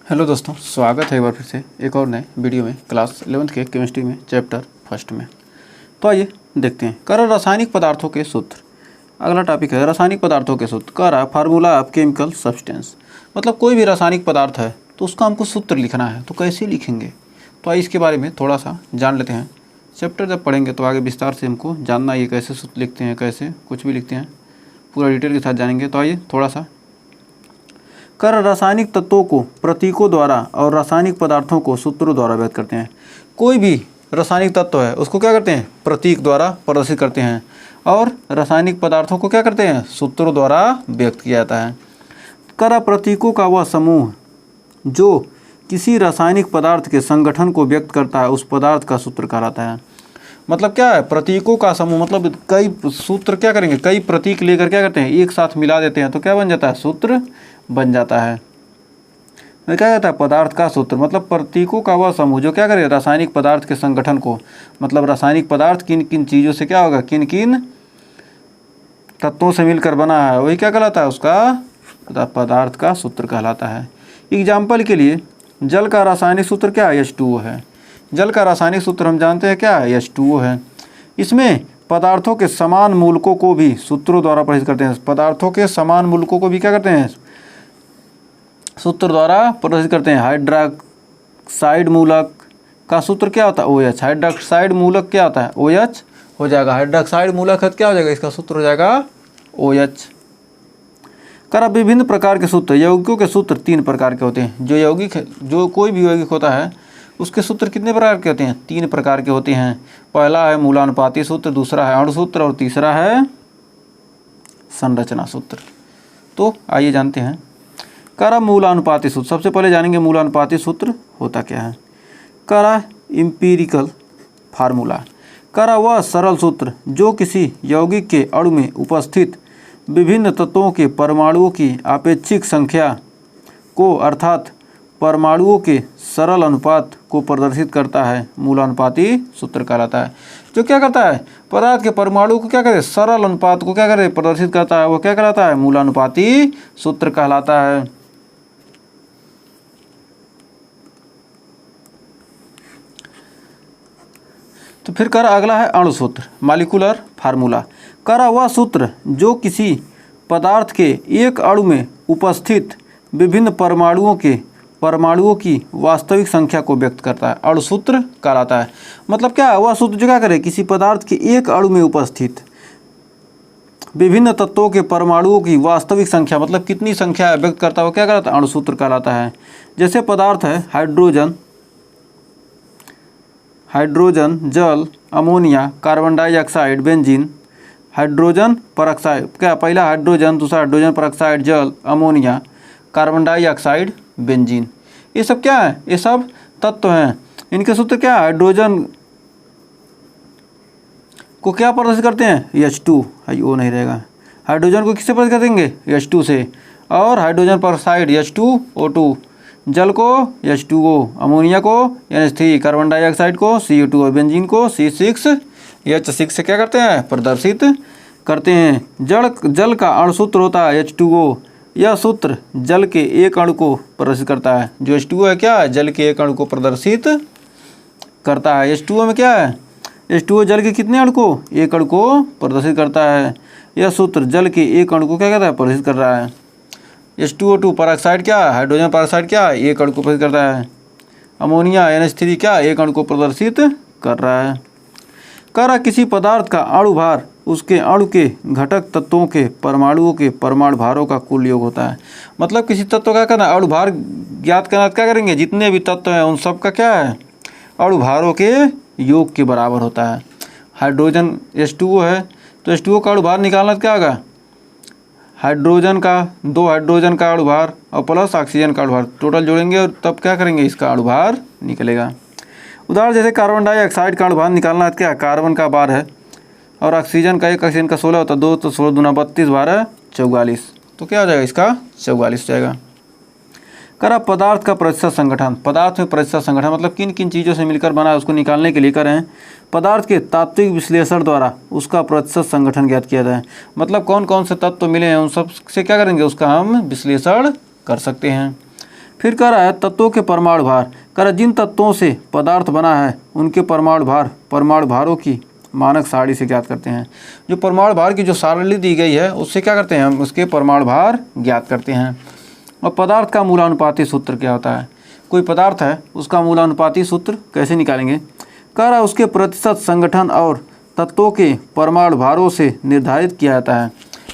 Hello दोस्तों, स्वागत है एक बार फिर से एक और नए वीडियो में क्लास 11th के केमिस्ट्री में चैप्टर फर्स्ट में। तो आइए देखते हैं। कर रासायनिक पदार्थों के सूत्र। अगला टॉपिक है रासायनिक पदार्थों के सूत्र। कर फार्मूला ऑफ केमिकल सब्सटेंस, मतलब कोई भी रासायनिक पदार्थ है तो उसका हमको सूत्र लिखना है, तो कैसे लिखेंगे। तो आइए इसके बारे में थोड़ा सा जान लेते हैं। चैप्टर जब पढ़ेंगे तो आगे विस्तार से हमको जानना ये कैसे सूत्र लिखते हैं, कैसे कुछ भी लिखते हैं, पूरा डिटेल के साथ जानेंगे। तो आइए थोड़ा सा। कर रासायनिक तत्वों को प्रतीकों द्वारा और रासायनिक पदार्थों को सूत्रों द्वारा व्यक्त करते हैं। कोई भी रासायनिक तत्व है उसको क्या करते हैं, प्रतीक द्वारा प्रदर्शित करते हैं, और रासायनिक पदार्थों को क्या करते हैं, सूत्रों द्वारा व्यक्त किया जाता है। कर प्रतीकों का वह समूह जो किसी रासायनिक पदार्थ के संगठन को व्यक्त करता है उस पदार्थ का सूत्र कहलाता है। मतलब क्या है, प्रतीकों का समूह, मतलब कई सूत्र क्या करेंगे, कई प्रतीक लेकर क्या करते हैं, एक साथ मिला देते हैं तो क्या बन जाता है, सूत्र बन जाता है। क्या कहता है, पदार्थ का सूत्र। मतलब प्रतीकों का वह समूह जो क्या करे, रासायनिक पदार्थ के संगठन को, मतलब रासायनिक पदार्थ किन किन चीज़ों से क्या होगा, किन किन तत्वों से मिलकर बना है, वही क्या कहलाता है, उसका पदार्थ का सूत्र कहलाता है। एग्जाम्पल के लिए जल का रासायनिक सूत्र क्या है, H2O है। जल का रासायनिक सूत्र हम जानते हैं क्या है, H2O है। इसमें पदार्थों के समान मूलकों को भी सूत्रों द्वारा प्रदर्शित करते हैं। पदार्थों के समान मूलकों को भी क्या करते हैं, सूत्र द्वारा प्रदर्शित करते हैं। हाइड्रॉक्साइड मूलक का सूत्र क्या होता है, OH। हाइड्रॉक्साइड मूलक क्या होता है, OH हो जाएगा। हाइड्रॉक्साइड मूलक क्या हो जाएगा, इसका सूत्र हो जाएगा OH। कर अब विभिन्न प्रकार के सूत्र। यौगिकों के सूत्र 3 प्रकार के होते हैं। जो यौगिक है, जो कोई भी यौगिक होता है उसके सूत्र कितने प्रकार के होते हैं, 3 प्रकार के होते हैं। पहला है मूलानुपाती सूत्र, दूसरा है अणु सूत्र, और तीसरा है संरचना सूत्र। तो आइए जानते हैं। कर मूलानुपाती सूत्र। सबसे पहले जानेंगे मूलानुपाती सूत्र होता क्या है। कर एम्पिरिकल फार्मूला। कर वह सरल सूत्र जो किसी यौगिक के अणु में उपस्थित विभिन्न तत्वों के परमाणुओं की आपेक्षिक संख्या को, अर्थात परमाणुओं के सरल अनुपात को प्रदर्शित करता है, मूलानुपाती सूत्र कहलाता है। जो क्या करता है, पदार्थ के परमाणु को क्या करे, सरल अनुपात को क्या करे, प्रदर्शित करता है, वो क्या कहलाता है, मूलानुपाती सूत्र कहलाता है। तो फिर कर अगला है अणु सूत्र, मॉलिक्यूलर फार्मूला। कर वह सूत्र जो किसी पदार्थ के एक अणु में उपस्थित विभिन्न परमाणुओं की वास्तविक संख्या को व्यक्त करता है, अणु सूत्र कहलाता है। मतलब क्या है, वह सूत्र जो क्या करे, किसी पदार्थ के एक अणु में उपस्थित विभिन्न तत्वों के परमाणुओं की वास्तविक संख्या, मतलब कितनी संख्या व्यक्त करता है, वो क्या कहलाता है, अणु सूत्र कहलाता है। जैसे पदार्थ है हाइड्रोजन, जल, ammonia, carbon dioxide, benzene. Hydrogen peroxide क्या, पहला हाइड्रोजन, दूसरा हाइड्रोजन परऑक्साइड, जल, अमोनिया, कार्बन डाइऑक्साइड, बेंजीन। ये सब क्या है, ये सब तत्व हैं। इनके सूत्र क्या है, हाइड्रोजन को क्या प्रदर्शित करते हैं, H2, O नहीं रहेगा। हाइड्रोजन को किससे प्रदर्शित करेंगे, H2 से, और हाइड्रोजन परऑक्साइड H2O2, जल को H2O, अमोनिया को NH3, कार्बन डाइऑक्साइड को CO2 और बेंजीन को C6H6 से क्या करते हैं, प्रदर्शित करते हैं। जल का अणु सूत्र होता है H2O। यह सूत्र जल के एक अणु को प्रदर्शित करता है। जो H2O है क्या है, जल के एक अणु को प्रदर्शित करता है। H2O में क्या है, H2O जल के कितने अणु को, एक अणु को प्रदर्शित करता है। यह सूत्र जल के एक अणु को क्या कहता है, प्रदर्शित कर रहा है। H2O2 परऑक्साइड क्या है, हाइड्रोजन परऑक्साइड क्या है, एक अणु को प्रदर्शित करता है। अमोनिया NH3 क्या, एक अणु को प्रदर्शित कर रहा है। कर किसी पदार्थ का अणु भार उसके अणु के घटक तत्वों के परमाणुओं के परमाणु भारों का कुल योग होता है। मतलब किसी तत्व का करना, अणु भार ज्ञात करना, क्या करेंगे, जितने भी तत्व हैं उन सब का क्या है, अणु भारों के योग के बराबर होता है। हाइड्रोजन H2O है तो H2O का अणु भार निकालना क्या होगा, हाइड्रोजन का 2 हाइड्रोजन का अणु भार और प्लस ऑक्सीजन का अणु भार टोटल जोड़ेंगे और तब क्या करेंगे, इसका अणु भार निकलेगा। उदाहरण जैसे कार्बन डाइऑक्साइड का अणु भार निकालना है, क्या, कार्बन का 12 है और ऑक्सीजन का 1, ऑक्सीजन का 16 होता है, 2 तो 16 दूना 32, 12 44, तो क्या हो जाएगा, इसका 44 हो जाएगा। कर अब पदार्थ का प्रतिशत संगठन। पदार्थ में प्रतिशत संगठन मतलब किन किन चीज़ों से मिलकर बना है उसको निकालने के लिए करें पदार्थ के तात्विक विश्लेषण द्वारा उसका प्रतिशत संगठन ज्ञात किया जाए। मतलब कौन कौन से तत्व मिले हैं उन सब से क्या करेंगे, उसका हम विश्लेषण कर सकते हैं। फिर कह रहा है तत्वों के परमाणु भार, कह रहा है जिन तत्वों से पदार्थ बना है उनके परमाणु भारों की मानक सारणी से ज्ञात करते हैं। जो परमाणु भार की जो सारणी दी गई है उससे क्या करते हैं, हम उसके परमाणु भार ज्ञात करते हैं। और पदार्थ का मूलानुपाती सूत्र क्या होता है, कोई पदार्थ है उसका मूलानुपाती सूत्र कैसे निकालेंगे, कह रहा है उसके प्रतिशत संगठन और तत्वों के परमाणु भारों से निर्धारित किया जाता है।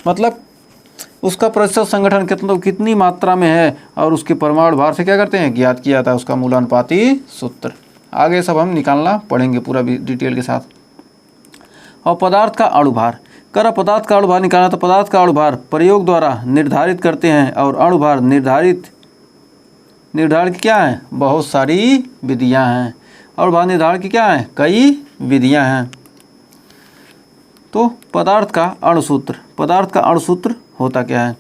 मतलब उसका प्रतिशत संगठन कितनी मात्रा में है और उसके परमाणु भार से क्या करते हैं, ज्ञात किया जाता है उसका मूलानुपाती सूत्र। आगे सब हम निकालना पढ़ेंगे पूरा डिटेल के साथ। और पदार्थ का अणुभार, कह रहा पदार्थ का अणुभार निकालना, तो पदार्थ का अणुभार प्रयोग द्वारा निर्धारित करते हैं और अणुभार निर्धारित की क्या है, बहुत सारी विधियां हैं। अणुभार निर्धारण की क्या है, कई विधियां हैं। तो पदार्थ का अणुसूत्र होता क्या है,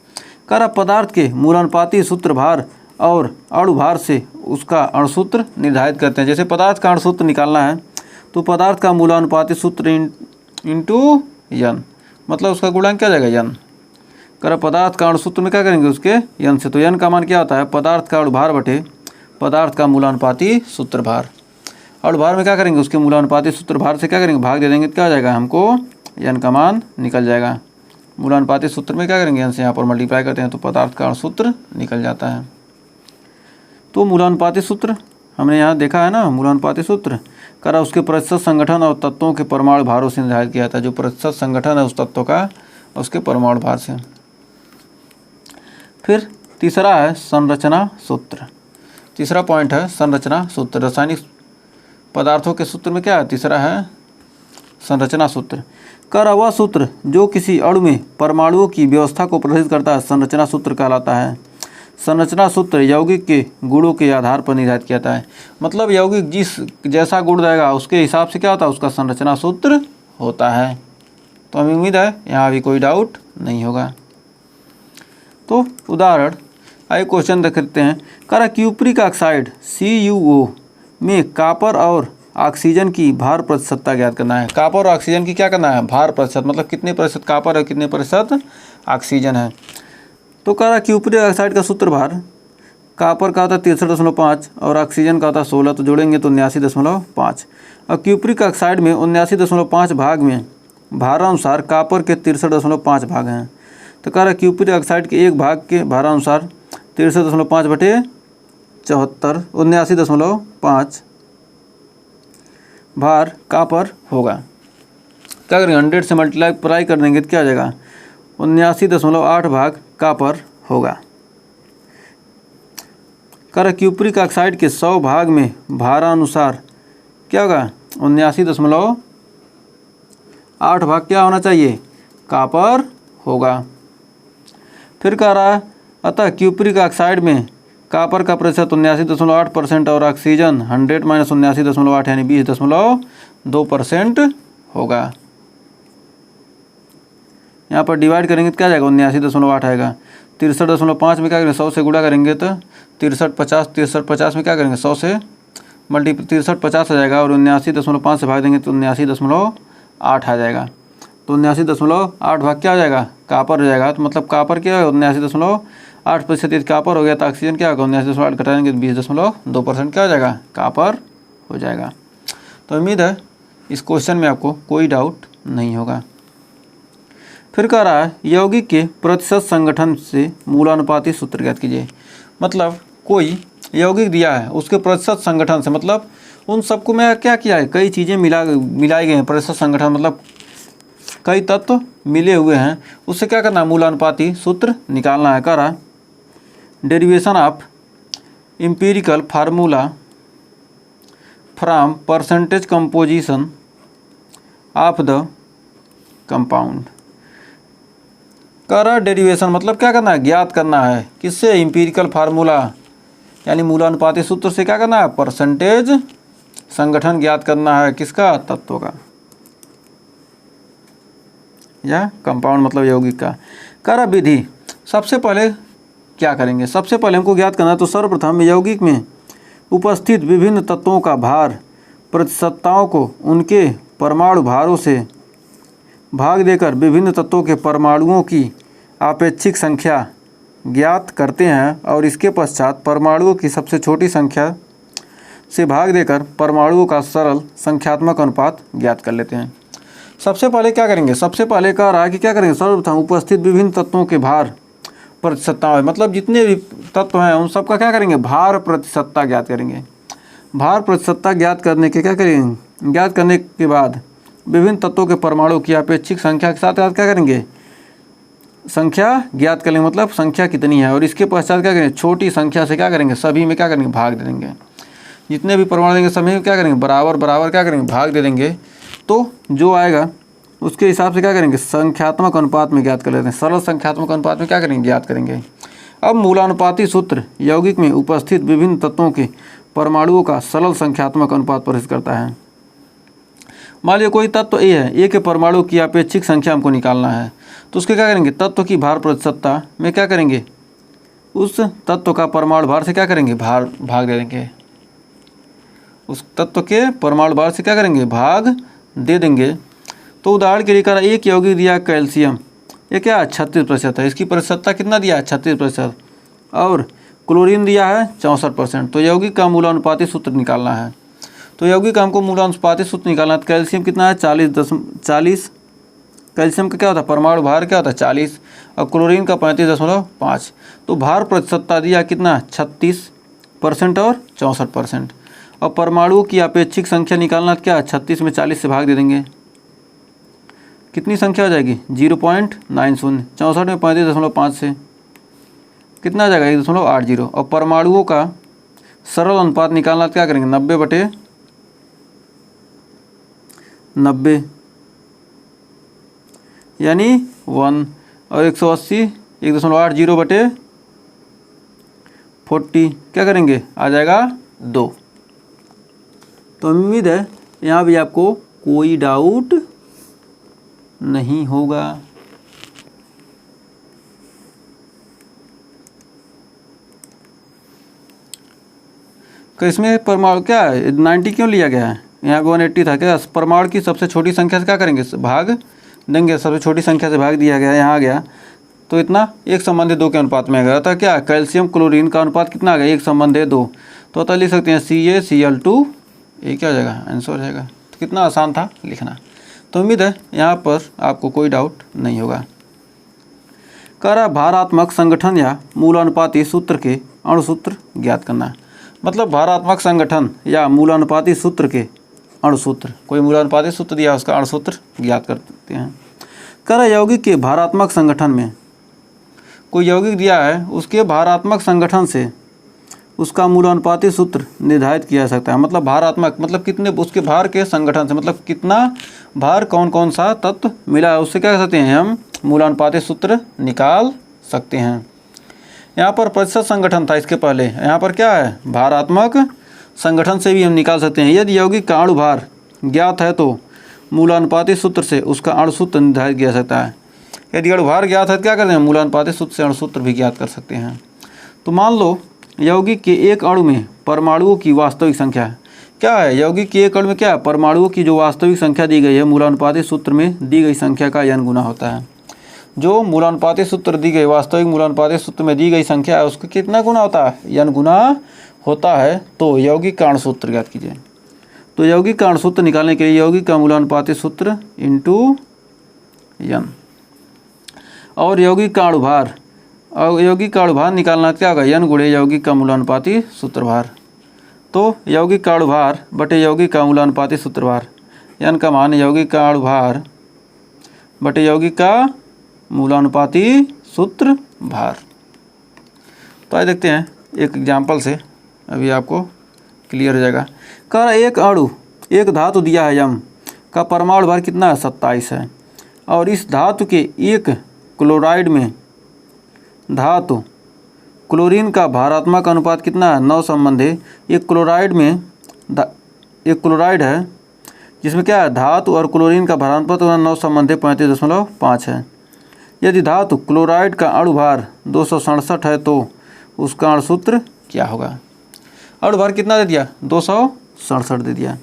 कह रहा पदार्थ के मूलानुपाती सूत्र भार और अणुभार से उसका अणुसूत्र निर्धारित करते हैं। जैसे पदार्थ का अणुसूत्र निकालना है तो पदार्थ का मूलानुपाती सूत्र इंटू यन, मतलब उसका गुणांक क्या जाएगा, यन। कह रहा पदार्थ का अणुसूत्र में क्या करेंगे, उसके यन से, तो यन का मान क्या होता है, पदार्थ का अणुभार बटे पदार्थ का मूलानुपाती सूत्र भार। अणुभार में क्या करेंगे, उसके मूलानुपाती सूत्र भार से क्या करेंगे, भाग दे देंगे, तो क्या हो जाएगा, हमको यन का मान निकल जाएगा। मूलानुपाती सूत्र में क्या करेंगे, यन से यहाँ पर मल्टीप्लाई करते हैं तो पदार्थ का अणुसूत्र निकल जाता है। तो मूलानुपाती सूत्र हमने यहाँ देखा है ना, मूलानुपाती सूत्र कह रहा उसके प्रतिशत संगठन और तत्वों के परमाणु भारों से निर्धारित किया जाता है। जो प्रतिशत संगठन है उस तत्व का उसके परमाणु भार से। फिर तीसरा है संरचना सूत्र। तीसरा पॉइंट है संरचना सूत्र। रासायनिक पदार्थों के सूत्र में क्या है, तीसरा है संरचना सूत्र। कह रहा वह सूत्र जो किसी अणु में परमाणुओं की व्यवस्था को प्रदर्शित करता है संरचना सूत्र कहलाता है। संरचना सूत्र यौगिक के गुणों के आधार पर निर्धारित किया जाता है। मतलब यौगिक जैसा गुण देगा उसके हिसाब से क्या होता है, उसका संरचना सूत्र होता है। तो हमें उम्मीद है यहाँ भी कोई डाउट नहीं होगा। तो उदाहरण आइए क्वेश्चन देखते हैं। कह रहा क्यूप्रिक ऑक्साइड CuO में कॉपर और ऑक्सीजन की भार प्रतिशतता ज्ञात करना है। कॉपर और ऑक्सीजन की क्या करना है, भार प्रतिशत, मतलब कितने प्रतिशत कॉपर और कितने प्रतिशत ऑक्सीजन है। तो कह रहा क्यूप्रिक ऑक्साइड का सूत्र भार, कॉपर का होता है 63.5 और ऑक्सीजन का होता है 16, तो जोड़ेंगे तो 79.5। और क्यूप्रिक ऑक्साइड में 79.5 भाग में भारानुसार कॉपर के 63.5 भाग हैं। तो कह रहा क्यूप्रिक ऑक्साइड के एक भाग के भारानुसार 63.5 बटे 74 79.5 भार कॉपर होगा। क्या करेंगे, 100 से मल्टीप्लाई कर देंगे तो क्या आ जाएगा, 79.8 भाग कॉपर होगा। कह रहा क्यूप्रिक ऑक्साइड के 100 भाग में भारानुसार क्या होगा, 79.8 भाग क्या होना चाहिए, कॉपर होगा। फिर कह रहा अतः क्यूप्रिक ऑक्साइड में कॉपर का प्रतिशत 79.8% और ऑक्सीजन 100 - 79.8 यानी 20.2% होगा। यहाँ पर डिवाइड करेंगे तो क्या जाएगा, 79.8 आएगा। 63.5 में क्या करेंगे, 100 से गुणा करेंगे तो 63 में क्या करेंगे, 100 से मल्टीप्लाई 63 आ जाएगा और 79.5 से भाग देंगे तो 79.8 आ जाएगा। तो 79.8 भाग क्या हो जाएगा, कॉपर हो जाएगा। तो मतलब कॉपर क्या है, 79.8% कॉपर हो गया। तो ऑक्सीजन क्या होगा, 79.8 घटाएंगे तो 20.2% क्या हो जाएगा, कॉपर हो जाएगा। तो उम्मीद है इस क्वेश्चन में आपको कोई डाउट नहीं होगा। फिर कह रहा है यौगिक के प्रतिशत संगठन से मूलानुपाती सूत्र ज्ञात कीजिए। मतलब कोई यौगिक दिया है उसके प्रतिशत संगठन से, मतलब उन सबको मैं क्या किया है, कई चीज़ें मिलाई गई हैं। प्रतिशत संगठन मतलब कई तत्व मिले हुए हैं, उससे क्या करना है, मूलानुपाती सूत्र निकालना है। कह रहा derivation of empirical formula from percentage composition of the compound. कह रहा डेरिवेशन मतलब क्या करना है, ज्ञात करना है। किससे, एम्पिरिकल फार्मूला यानी मूलानुपाती सूत्र से क्या करना है, परसेंटेज संगठन ज्ञात करना है। किसका, तत्व का या कंपाउंड मतलब यौगिक का। कह रहा विधि, सबसे पहले क्या करेंगे, सबसे पहले हमको ज्ञात करना है। तो सर्वप्रथम यौगिक में उपस्थित विभिन्न तत्वों का भार प्रतिशतताओं को उनके परमाणु भारों से भाग देकर विभिन्न तत्वों के परमाणुओं की आपेक्षिक संख्या ज्ञात करते हैं और इसके पश्चात परमाणुओं की सबसे छोटी संख्या से भाग देकर परमाणुओं का सरल संख्यात्मक अनुपात ज्ञात कर लेते हैं। सबसे पहले क्या करेंगे, सबसे पहले कह रहा है कि क्या करेंगे, सर्वप्रथम उपस्थित विभिन्न तत्वों के भार प्रतिशतता, मतलब जितने भी तत्व हैं उन सबका क्या करेंगे, भार प्रतिशतता ज्ञात करेंगे। भार प्रतिशतता ज्ञात करने के क्या करेंगे, ज्ञात करने के बाद विभिन्न तत्वों के परमाणु की अपेक्षिक संख्या के साथ क्या करेंगे, संख्या ज्ञात करेंगे, मतलब संख्या कितनी है, और इसके पश्चात क्या करेंगे, छोटी संख्या से क्या करेंगे, सभी में क्या करेंगे, भाग दे देंगे। जितने भी परमाणु देंगे सभी में क्या करेंगे, बराबर बराबर क्या करेंगे, भाग दे देंगे। तो जो आएगा उसके हिसाब से क्या करेंगे, संख्यात्मक अनुपात में ज्ञात कर लेते हैं, सरल संख्यात्मक अनुपात में क्या करेंगे, ज्ञात करेंगे। अब मूलानुपाती सूत्र यौगिक में उपस्थित विभिन्न तत्वों के परमाणुओं का सरल संख्यात्मक अनुपात प्रदर्शित करता है। मान लीजिए कोई तत्व ए है, ए के परमाणु की अपेक्षिक संख्या हमको निकालना है, तो उसके क्या करेंगे, तत्व की भार प्रतिशतता में क्या करेंगे, उस तत्व का परमाणु भार से क्या करेंगे, भाग दे देंगे। उस तत्व के परमाणु भार से क्या करेंगे, भाग दे देंगे। तो उदाहरण के लिए करा एक यौगिक दिया कैल्शियम, ये क्या 36% है, इसकी प्रतिशतता कितना दिया है, 36%, और क्लोरीन दिया है 64%। तो यौगिक का मूलानुपाती सूत्र निकालना है। तो यौगिक का हमको मूलानुपाती सूत्र निकालना है। कैल्शियम कितना है, 40, कैल्शियम का क्या होता है, परमाणु भार क्या होता है 40, और क्लोरीन का 35.5। तो भार प्रतिशतता दिया कितना, 36% और 64%। और परमाणुओं की अपेक्षिक संख्या निकालना क्या, 36 में 40 से भाग दे देंगे, कितनी संख्या हो जाएगी, 0.90। 64 में 35.5 से कितना आ जाएगा, 1.80। और परमाणुओं का सरल अनुपात निकालना क्या करेंगे, 90/90 यानी 1, और 180 1.80/40 क्या करेंगे, आ जाएगा 2। तो उम्मीद है यहाँ भी आपको कोई डाउट नहीं होगा। तो इसमें परमाणु क्या है, 90 क्यों लिया गया है, यहाँ पे 180 था क्या, परमाणु की सबसे छोटी संख्या से क्या करेंगे, भाग देंगे, सबसे छोटी संख्या से भाग दिया गया, यहाँ आ गया। तो इतना 1:2 के अनुपात में आ गया था क्या, कैल्शियम क्लोरीन का अनुपात कितना आ गया, 1:2। तो अतः लिख सकते हैं CaCl2, ये क्या हो जाएगा, आंसर हो जाएगा। तो कितना आसान था लिखना। तो उम्मीद है यहाँ पर आपको कोई डाउट नहीं होगा। कह रहा भारात्मक संगठन या मूलानुपाती सूत्र के अणुसूत्र ज्ञात करना। मतलब भारात्मक संगठन या मूलानुपाती सूत्र के अणुसूत्र, कोई मूलानुपाती सूत्र दिया उसका अणुसूत्र ज्ञात करते हैं। कह रहा यौगिक के भारात्मक संगठन में, कोई यौगिक दिया है उसके भारात्मक संगठन से उसका मूलानुपाती सूत्र निर्धारित किया जा सकता है। मतलब भारात्मक मतलब कितने, उसके भार के संगठन से, मतलब कितना भार कौन कौन सा तत्व मिला है, उससे क्या कर सकते हैं, हम मूलानुपाती सूत्र निकाल सकते हैं। यहाँ पर प्रतिशत संगठन था इसके पहले, यहाँ पर क्या है, भारात्मक संगठन से भी हम निकाल सकते हैं। यदि यौगिक का अणुभार ज्ञात है तो मूलानुपाती सूत्र से उसका अणुसूत्र निर्धारित किया जा सकता है। यदि अणुभार ज्ञात है तो क्या करते हैं, मूलानुपाती सूत्र से अणुसूत्र भी ज्ञात कर सकते हैं। तो मान लो यौगिक के एक अणु में परमाणुओं की वास्तविक संख्या क्या है, यौगिक के एक अणु में क्या है, परमाणुओं की जो वास्तविक संख्या दी गई है मूलानुपाती सूत्र में दी गई संख्या का n गुना होता है। जो मूलानुपाती सूत्र दी गई, वास्तविक मूलानुपाती सूत्र में दी गई संख्या है उसका कितना गुना होता है, n गुना होता है। तो यौगिक का अणुसूत्र ज्ञात कीजिए। तो यौगिक का अणुसूत्र निकालने के लिए यौगिक का मूलानुपाती सूत्र इंटू n, और यौगिक का अणुभार, और यौगिक का अणुभार निकालना क्या होगा, n गुणे यौगिक का मूलानुपाती सूत्रभार। तो यौगिक का अणुभार बटे यौगिक का मूलानुपाती सूत्रभार, n का मान यौगिक का अणुभार बटे यौगिक का मूलानुपाती सूत्रभार। तो आइए देखते हैं एक एग्जाम्पल से, अभी आपको क्लियर हो जाएगा। कह रहा एक अणु, एक धातु दिया है m का परमाणु भार कितना है, 27 है, और इस धातु के एक क्लोराइड में धातु क्लोरीन का भारात्मक अनुपात कितना है, 9 संबंध है। एक क्लोराइड में एक क्लोराइड है जिसमें क्या है, धातु और क्लोरीन का भारानुपात 9 संबंध 35.5 है। यदि धातु क्लोराइड का अणुभार 267 है तो उसका अणुसूत्र क्या होगा। अणुभार कितना दे दिया, 267 दे दिया।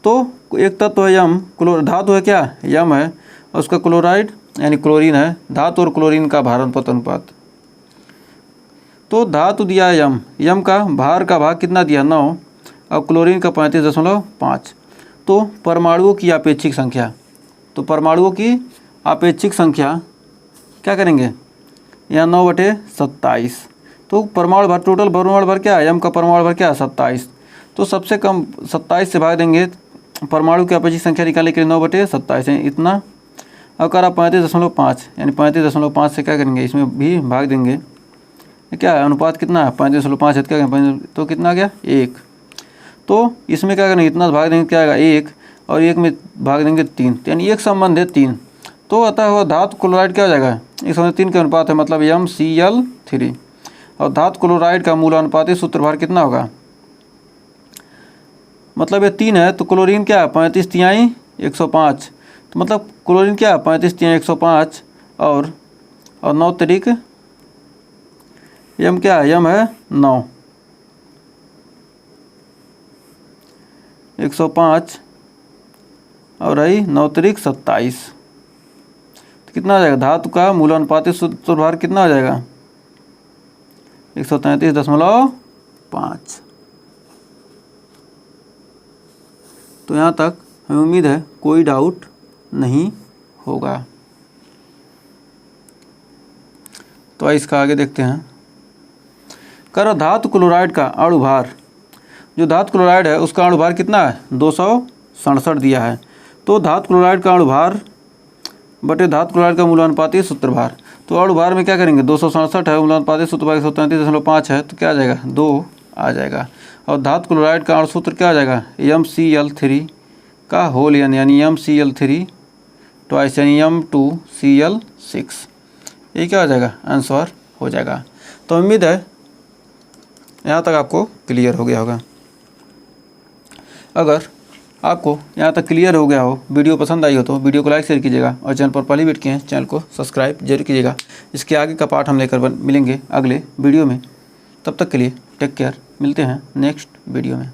तो एक तत्व है यम, धातु है क्या, यम है, और उसका क्लोराइड यानी क्लोरीन है, धातु और क्लोरीन का भारानुपात अनुपात तो धातु दिया है यम, यम का भार का भाग कितना दिया 9 और क्लोरीन का 35.5। तो परमाणुओं की आपेक्षिक संख्या, तो परमाणुओं की आपेक्षिक संख्या क्या करेंगे, यहाँ 9/27। तो परमाणु भर, टोटल परमाणु भर क्या है, यम का परमाणु भर क्या है 27। तो सबसे कम 27 से भाग देंगे, परमाणु की आपेक्षिक संख्या निकालने के लिए 9/27 है इतना। अब करा 35.5, यानी 35.5 से क्या करेंगे, इसमें भी भाग देंगे। क्या है अनुपात कितना है 35.5 है, क्या तो कितना आ गया 1। तो इसमें क्या करेंगे, इतना भाग देंगे क्या आएगा 1, और 1 में भाग देंगे 3, यानी एक संबंध है 3। तो अतः वह धातु क्लोराइड क्या हो जाएगा, एक संबंध 3 के अनुपात है, मतलब MCl3। और धातु क्लोराइड का मूल अनुपाती सूत्रभार कितना होगा, मतलब ये 3 है तो क्लोरीन क्या है 35 × 105। तो मतलब क्लोरीन क्या है 35 × 105 और 9 तरीक यम क्या है, यम है 9, 105 और आई 9 तरीक 27। तो कितना आ जाएगा, धातु का मूल अनुपाती सूत्रभार कितना हो जाएगा 133.5। तो यहाँ तक हमें उम्मीद है कोई डाउट नहीं होगा। तो इसका आगे देखते हैं। करो धातु क्लोराइड का अणुभार, जो धातु क्लोराइड है उसका अणुभार कितना है 267 दिया है। तो धातु क्लोराइड का अणुभार बटे धातु क्लोराइड का मूलानुपाती सूत्रभार। तो अणुभार में क्या करेंगे 267 है, मूलानुपाती सूत्रभार 133.5 है, तो क्या आ जाएगा 2 आ जाएगा। और धातु क्लोराइड का अणुसूत्र क्या आ जाएगा MCl3 का होल यानी MCl3 ट्वाइस यानी M2Cl6। ये क्या हो जाएगा, आंसर हो जाएगा। तो उम्मीद है यहाँ तक आपको क्लियर हो गया होगा। अगर आपको यहाँ तक क्लियर हो गया हो, वीडियो पसंद आई हो तो वीडियो को लाइक शेयर कीजिएगा, और चैनल पर पहली बार किए हैं चैनल को सब्सक्राइब जरूर कीजिएगा। इसके आगे का पार्ट हम लेकर मिलेंगे अगले वीडियो में। तब तक के लिए टेक केयर, मिलते हैं नेक्स्ट वीडियो में।